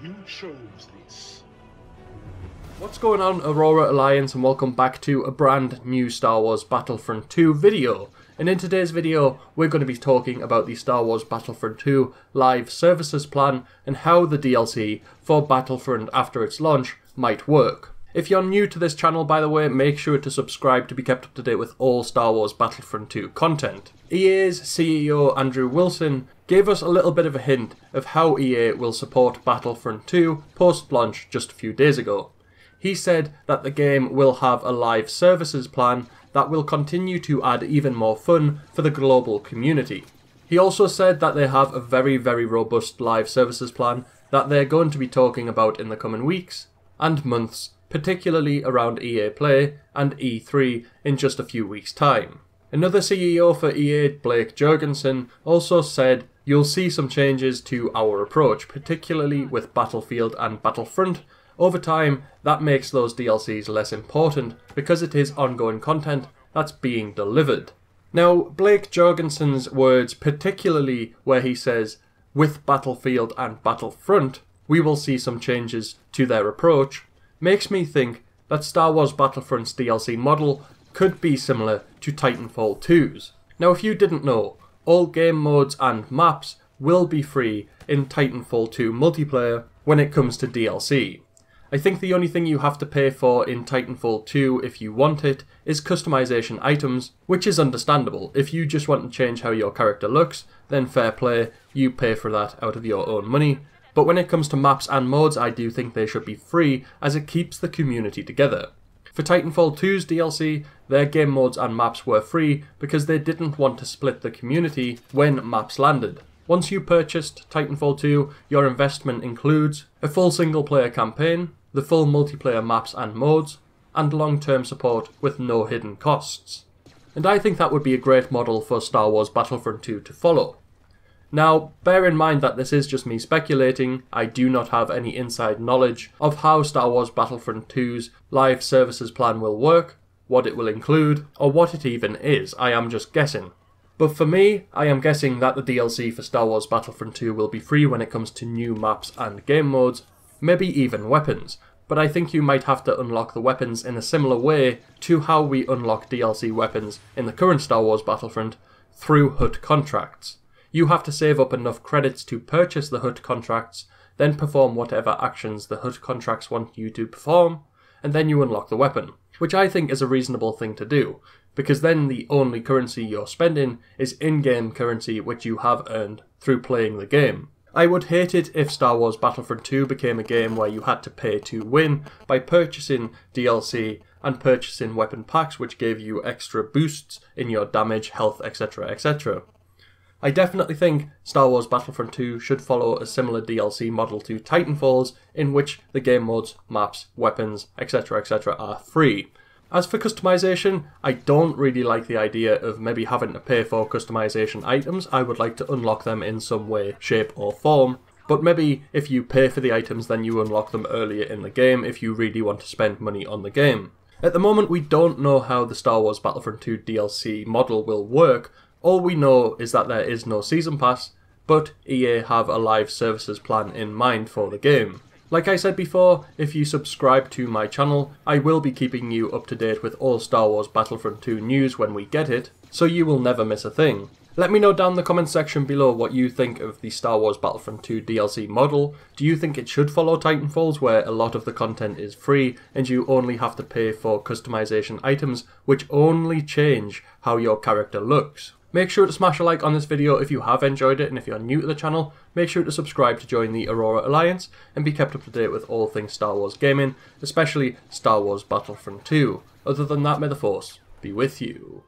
You chose this. What's going on, Aurora Alliance, and welcome back to a brand new Star Wars Battlefront 2 video. And in today's video, we're going to be talking about the Star Wars Battlefront 2 live services plan and how the DLC for Battlefront after its launch might work. If you're new to this channel, by the way, make sure to subscribe to be kept up to date with all Star Wars Battlefront 2 content. EA's CEO Andrew Wilson gave us a little bit of a hint of how EA will support Battlefront 2 post-launch just a few days ago. He said that the game will have a live services plan that will continue to add even more fun for the global community. He also said that they have a very robust live services plan that they're going to be talking about in the coming weeks and months, particularly around EA Play and E3 in just a few weeks' time. Another CEO for EA, Blake Jorgensen, also said, "You'll see some changes to our approach, particularly with Battlefield and Battlefront. Over time, that makes those DLCs less important because it is ongoing content that's being delivered." Now, Blake Jorgensen's words, particularly where he says, "with Battlefield and Battlefront, we will see some changes to their approach," makes me think that Star Wars Battlefront's DLC model could be similar to Titanfall 2's. Now, if you didn't know, all game modes and maps will be free in Titanfall 2 multiplayer when it comes to DLC. I think the only thing you have to pay for in Titanfall 2 if you want it is customization items, which is understandable. If you just want to change how your character looks, then fair play, you pay for that out of your own money. But when it comes to maps and modes, I do think they should be free, as it keeps the community together. For Titanfall 2's DLC, their game modes and maps were free because they didn't want to split the community when maps landed. Once you purchased Titanfall 2, your investment includes a full single-player campaign, the full multiplayer maps and modes, and long-term support with no hidden costs. And I think that would be a great model for Star Wars Battlefront 2 to follow. Now, bear in mind that this is just me speculating. I do not have any inside knowledge of how Star Wars Battlefront 2's live services plan will work, what it will include, or what it even is. I am just guessing. But for me, I am guessing that the DLC for Star Wars Battlefront 2 will be free when it comes to new maps and game modes, maybe even weapons. But I think you might have to unlock the weapons in a similar way to how we unlock DLC weapons in the current Star Wars Battlefront through HUT contracts. You have to save up enough credits to purchase the HUT contracts, then perform whatever actions the HUT contracts want you to perform, and then you unlock the weapon, which I think is a reasonable thing to do, because then the only currency you're spending is in-game currency which you have earned through playing the game. I would hate it if Star Wars Battlefront 2 became a game where you had to pay to win by purchasing DLC and purchasing weapon packs which gave you extra boosts in your damage, health, etc, etc. I definitely think Star Wars Battlefront 2 should follow a similar DLC model to Titanfall's, in which the game modes, maps, weapons, etc, etc are free. As for customization, I don't really like the idea of maybe having to pay for customization items. I would like to unlock them in some way, shape or form. But maybe if you pay for the items, then you unlock them earlier in the game if you really want to spend money on the game. At the moment, we don't know how the Star Wars Battlefront 2 DLC model will work. All we know is that there is no Season Pass, but EA have a live services plan in mind for the game. Like I said before, if you subscribe to my channel, I will be keeping you up to date with all Star Wars Battlefront 2 news when we get it, so you will never miss a thing. Let me know down in the comment section below what you think of the Star Wars Battlefront 2 DLC model. Do you think it should follow Titanfall's, where a lot of the content is free and you only have to pay for customization items which only change how your character looks? Make sure to smash a like on this video if you have enjoyed it, and if you're new to the channel, make sure to subscribe to join the Aurora Alliance and be kept up to date with all things Star Wars gaming, especially Star Wars Battlefront 2. Other than that, may the Force be with you.